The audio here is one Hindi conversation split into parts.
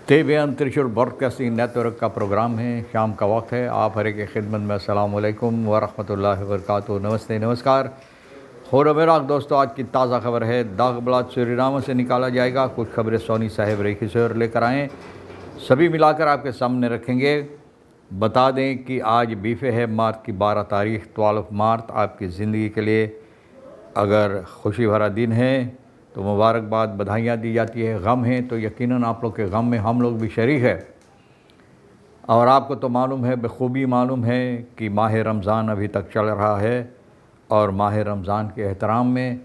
तेबियान त्रिशूल ब्रॉडकास्टिंग नेटवर्क का प्रोग्राम है। शाम का वक्त है। आप हर की खिदमत में अस्सलाम वालेकुम वरहमतुल्लाहि वबरकातुहू। नमस्ते, नमस्कार। होर मेरा दोस्तों, आज की ताज़ा खबर है। दागब्लाद सूरीनाम से निकाला जाएगा। कुछ खबरें सोनी साहिब रेखी से लेकर आएँ, सभी मिलाकर आपके सामने रखेंगे। बता दें कि आज बीफे है मार्च की 12 तारीख 12 मार्च। आपकी ज़िंदगी के लिए अगर खुशी भरा दिन है तो मुबारकबाद, बधाइयाँ दी जाती है। गम है तो यकीनन आप लोग के गम में हम लोग भी शरीक है। और आपको तो मालूम है, बखूबी मालूम है कि माह रमज़ान अभी तक चल रहा है और माह रमज़ान के एहतराम में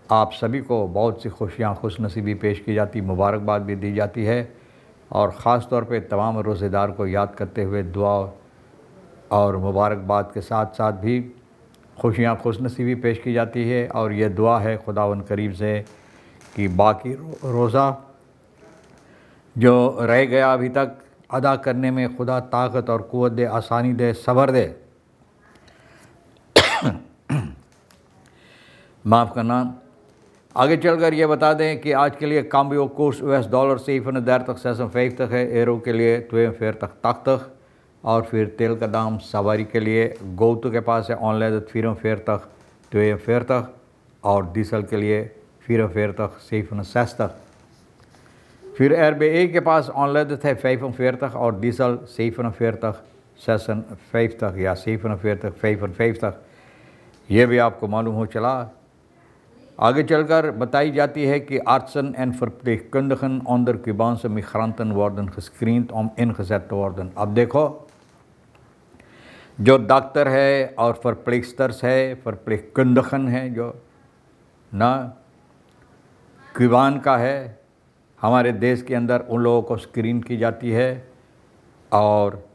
आप सभी को बहुत सी खुशियाँ, खुशनसीबी पेश की जाती, मुबारकबाद भी दी जाती है। और ख़ास तौर पे तमाम रोज़ेदार को याद करते हुए दुआ और मुबारकबाद के साथ साथ भी खुशियाँ, खुशनसीबी पेश की जाती है। और ये दुआ है खुदावंद करीम से कि बाकी रोज़ा जो रह गया अभी तक अदा करने में खुदा ताकत और क़ुव्वत दे, आसानी दे, सब्र दे। माफ़ करना। आगे चलकर ये बता दें कि आज के लिए काम्बियो कोर्स US डॉलर 730 है। एरो के लिए 42 और फिर तेल का दाम सवारी के लिए गोतु के पास है ऑनलाइन 44 और डीजल के लिए 44 फिर RBA के पास ऑनलाइन है 45 और डीजल 47 या 47 ये भी आपको मालूम हो चला। आगे चलकर बताई जाती है कि आर्ट्सन and verpleegkundigen onder Cubaanse migranten worden gescreend om ingezet te worden। अब देखो, जो डॉक्टर है और verpleegsters है, verpleegkundigen है, जो ना क्यूबान का है, हमारे देश के अंदर उन लोगों को स्क्रीन की जाती है और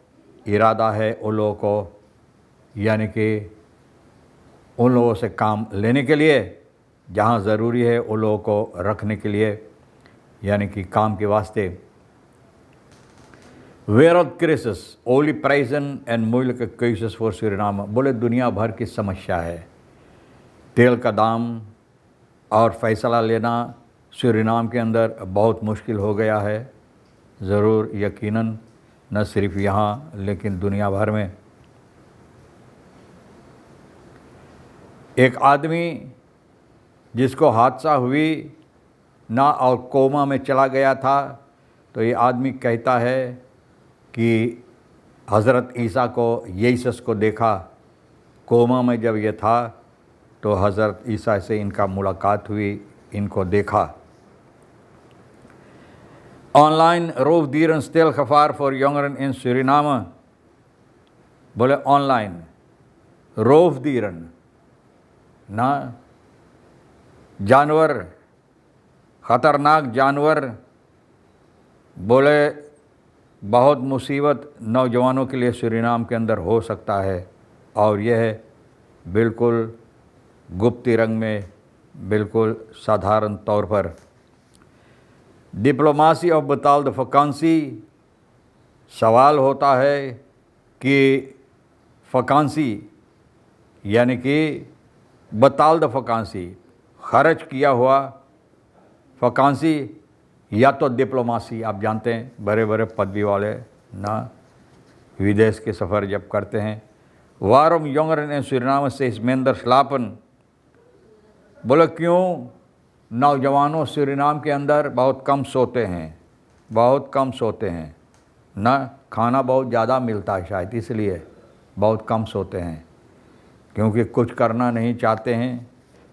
इरादा है उन लोगों को, यानी कि उन लोगों से काम लेने के लिए, जहाँ ज़रूरी है उन लोगों को रखने के लिए, यानी कि काम के वास्ते। wereldcrisis, olieprijzen en moeilijke keuzes voor Suriname। बोले दुनिया भर की समस्या है। तेल का दाम और फ़ैसला लेना सूरीनाम के अंदर बहुत मुश्किल हो गया है। ज़रूर, यकीनन, न सिर्फ यहाँ लेकिन दुनिया भर में। एक आदमी जिसको हादसा हुई ना और कोमा में चला गया था, तो ये आदमी कहता है कि हज़रत ईसा को, यीसस को देखा कोमा में। जब ये था तो हज़रत ईसा से इनका मुलाकात हुई, इनको देखा। Online roofdieren stel gevaar voor jongeren in Suriname। बोले ऑनलाइन roofdieren ना, जानवर, ख़तरनाक जानवर, बोले बहुत मुसीबत नौजवानों के लिए सूरीनाम के अंदर हो सकता है। और यह बिल्कुल गुप्ती रंग में, बिल्कुल साधारण तौर पर। डिप्लोमासी ऑफ betaalde vakantie, सवाल होता है कि वकांसी यानी कि betaalde vakantie, खर्च किया हुआ वकांसी या तो डिप्लोमासी। आप जानते हैं बड़े बड़े पदवी वाले ना विदेश के सफ़र जब करते हैं। waarom jongeren in Suriname steeds minder slapen। बोले क्यों नौजवानों सूरीनाम के अंदर बहुत कम सोते हैं, बहुत कम सोते हैं ना। खाना बहुत ज़्यादा मिलता है शायद, इसलिए बहुत कम सोते हैं, क्योंकि कुछ करना नहीं चाहते हैं,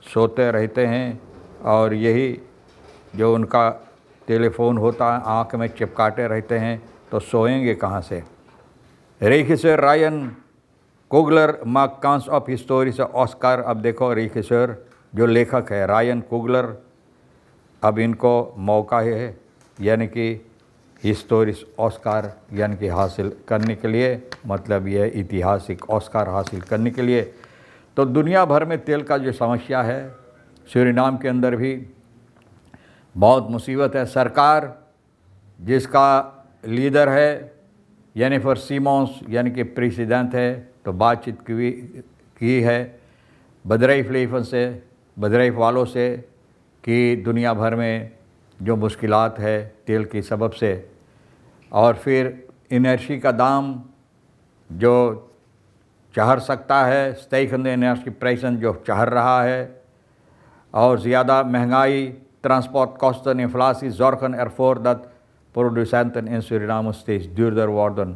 सोते रहते हैं। और यही जो उनका टेलीफोन होता है आँख में चिपकाते रहते हैं, तो सोएंगे कहाँ से। regisseur Ryan Coogler maakt kans op historische Oscar. अब देखो, regisseur जो लेखक है रायन कुगलर, अब इनको मौका है यानी कि हिस्टोरिक ऑस्कार यानी कि हासिल करने के लिए, मतलब यह ऐतिहासिक ऑस्कार हासिल करने के लिए। तो दुनिया भर में तेल का जो समस्या है, सूरीनाम के अंदर भी बहुत मुसीबत है। सरकार जिसका लीडर है जेनिफर सिमोंस यानी कि प्रेसिडेंट है, तो बातचीत की है बदरईफ वालों से कि दुनिया भर में जो मुश्किलात है तेल की सबब से, और फिर एनर्जी का दाम जो चढ़ सकता है, stijgende energieprijzen जो चढ़ रहा है, और ज़्यादा महंगाई, transportkosten, inflatie zorgen ervoor dat producenten in Suriname steeds duurder worden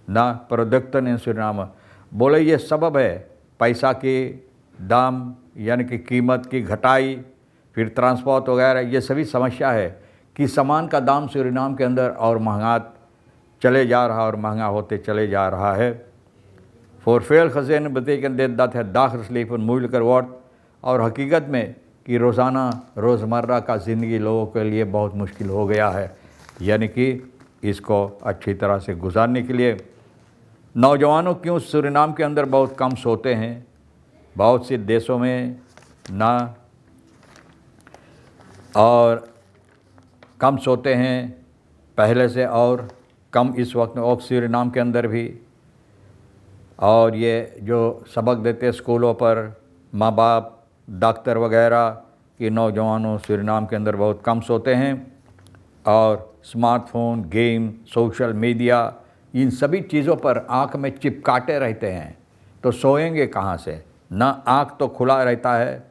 ना producten in Suriname। बोले ये सबब है पैसा के दाम यानी कि कीमत की घटाई, फिर ट्रांसपोर्ट वगैरह, ये सभी समस्या है कि सामान का दाम सूरीनाम के अंदर और महंगा चले जा रहा और महंगा होते चले जा रहा है। Voor veel gezinnen betekent dit dat het dagelijks leven moeilijker wordt और हकीकत में कि रोज़मर्रा का ज़िंदगी लोगों के लिए बहुत मुश्किल हो गया है, यानी कि इसको अच्छी तरह से गुजारने के लिए नौजवानों क्यों सूरीनाम के अंदर बहुत कम सोते हैं। बहुत से देशों में ना और कम सोते हैं पहले से, और कम इस वक्त में और सूरीनाम के अंदर भी। और ये जो सबक देते स्कूलों पर माँ बाप, डॉक्टर वगैरह कि नौजवानों सूरीनाम के अंदर बहुत कम सोते हैं, और स्मार्टफोन, गेम, सोशल मीडिया, इन सभी चीज़ों पर आँख में चिपकाते रहते हैं, तो सोएंगे कहाँ से। ना आँख तो खुला रहता है,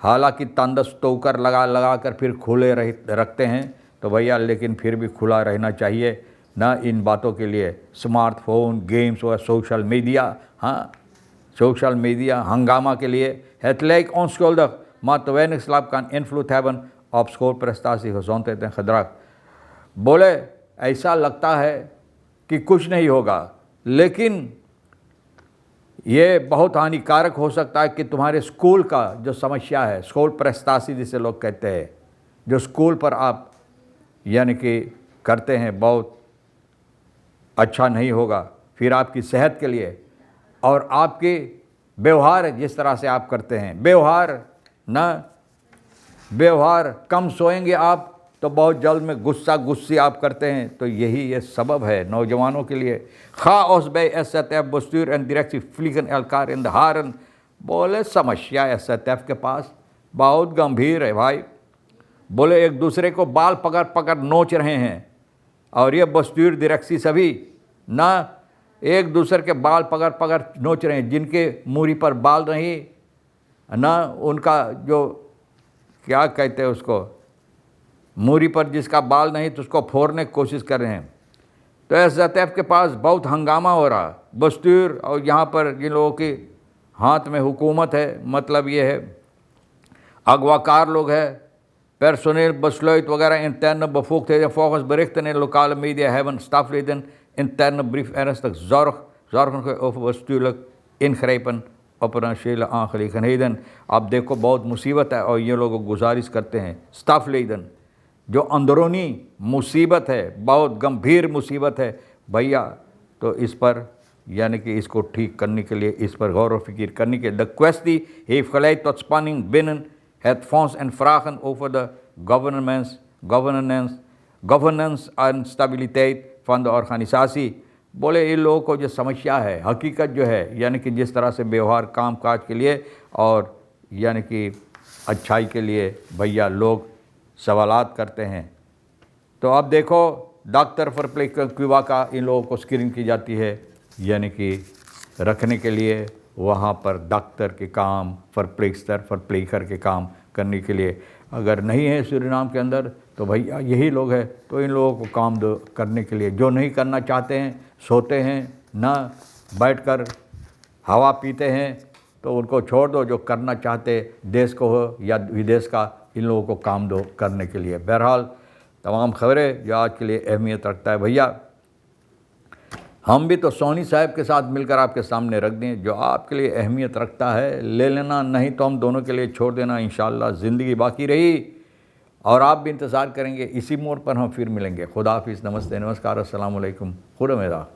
हालांकि तंदस टोकर लगा कर फिर खुले रखते हैं, तो भैया लेकिन फिर भी खुला रहना चाहिए ना इन बातों के लिए। स्मार्टफोन, गेम्स और सोशल मीडिया, हाँ सोशल मीडिया हंगामा के लिए। Het lijkt onschuldig, maar te weinig slaap kan invloed hebben op schoolprestatie, gezondheid en gedrag। बोले ऐसा लगता है कि कुछ नहीं होगा, लेकिन ये बहुत हानिकारक हो सकता है कि तुम्हारे स्कूल का जो समस्या है, स्कूल प्रेस्तासी जिसे लोग कहते हैं, जो स्कूल पर आप यानी कि करते हैं, बहुत अच्छा नहीं होगा। फिर आपकी सेहत के लिए और आपके व्यवहार जिस तरह से आप करते हैं, व्यवहार कम सोएंगे आप तो बहुत जल्द में गुस्सी आप करते हैं, तो यही ये सबब है नौजवानों के लिए। Chaos bij SZF bestuur en directie vliegen elkaar in de haren। बोले समस्या SZF के पास बहुत गंभीर है भाई। बोले एक दूसरे को बाल पकड़ नोच रहे हैं, और ये बस्तूर डायरेक्सी सभी ना एक दूसरे के बाल पकड़ नोच रहे हैं। जिनके मूरी पर बाल नहीं ना, उनका जो क्या कहते हैं उसको, मूरी पर जिसका बाल नहीं तो उसको फोड़ने की कोशिश कर रहे हैं। तो SZF के पास बहुत हंगामा हो रहा बस्तूर, और यहाँ पर जिन लोगों के हाथ में हुकूमत है, मतलब ये है अगवाकार लोग हैं, personeel besluit वगैरह interne bevoegdheden volgens berichten in lokale media hebben stafleden interne brief ernstig zorgen over bestuurlijk ingrijpen operationele aangelegenheden। आप देखो बहुत मुसीबत है, और ये लोग गुजारिश करते हैं स्टाफलेडन, जो अंदरूनी मुसीबत है, बहुत गंभीर मुसीबत है भैया, तो इस पर यानी कि इसको ठीक करने के लिए, इस पर गौर व फिक्र करने के। De kwestie heeft geleid tot spanning binnen het fonds en vragen over de governance en stabiliteit van de organisatie। बोले इन लोगों को जो समस्या है, हकीकत जो है, यानी कि जिस तरह से व्यवहार काम काज के लिए और यानी कि अच्छाई के लिए भैया लोग सवालात करते हैं। तो अब देखो डॉक्टर फॉर का इन लोगों को स्क्रीनिंग की जाती है, यानी कि रखने के लिए वहाँ पर डॉक्टर के काम, फॉर के काम करने के लिए। अगर नहीं है सूरीनाम के अंदर तो भैया यही लोग हैं, तो इन लोगों को काम दो करने के लिए। जो नहीं करना चाहते हैं, सोते हैं ना, बैठकर हवा पीते हैं, तो उनको छोड़ दो। जो करना चाहते देश को हो या विदेश का, इन लोगों को काम दो करने के लिए। बहरहाल तमाम खबरें जो आज के लिए अहमियत रखता है भैया, हम भी तो सोनी साहब के साथ मिलकर आपके सामने रख दें। जो आपके लिए अहमियत रखता है ले लेना, नहीं तो हम दोनों के लिए छोड़ देना। इंशाअल्लाह ज़िंदगी बाकी रही और आप भी इंतज़ार करेंगे, इसी मोड़ पर हम फिर मिलेंगे। खुदा हाफिज़, नमस्ते, नमस्कार, अस्सलाम वालेकुम, खुदा मेरा।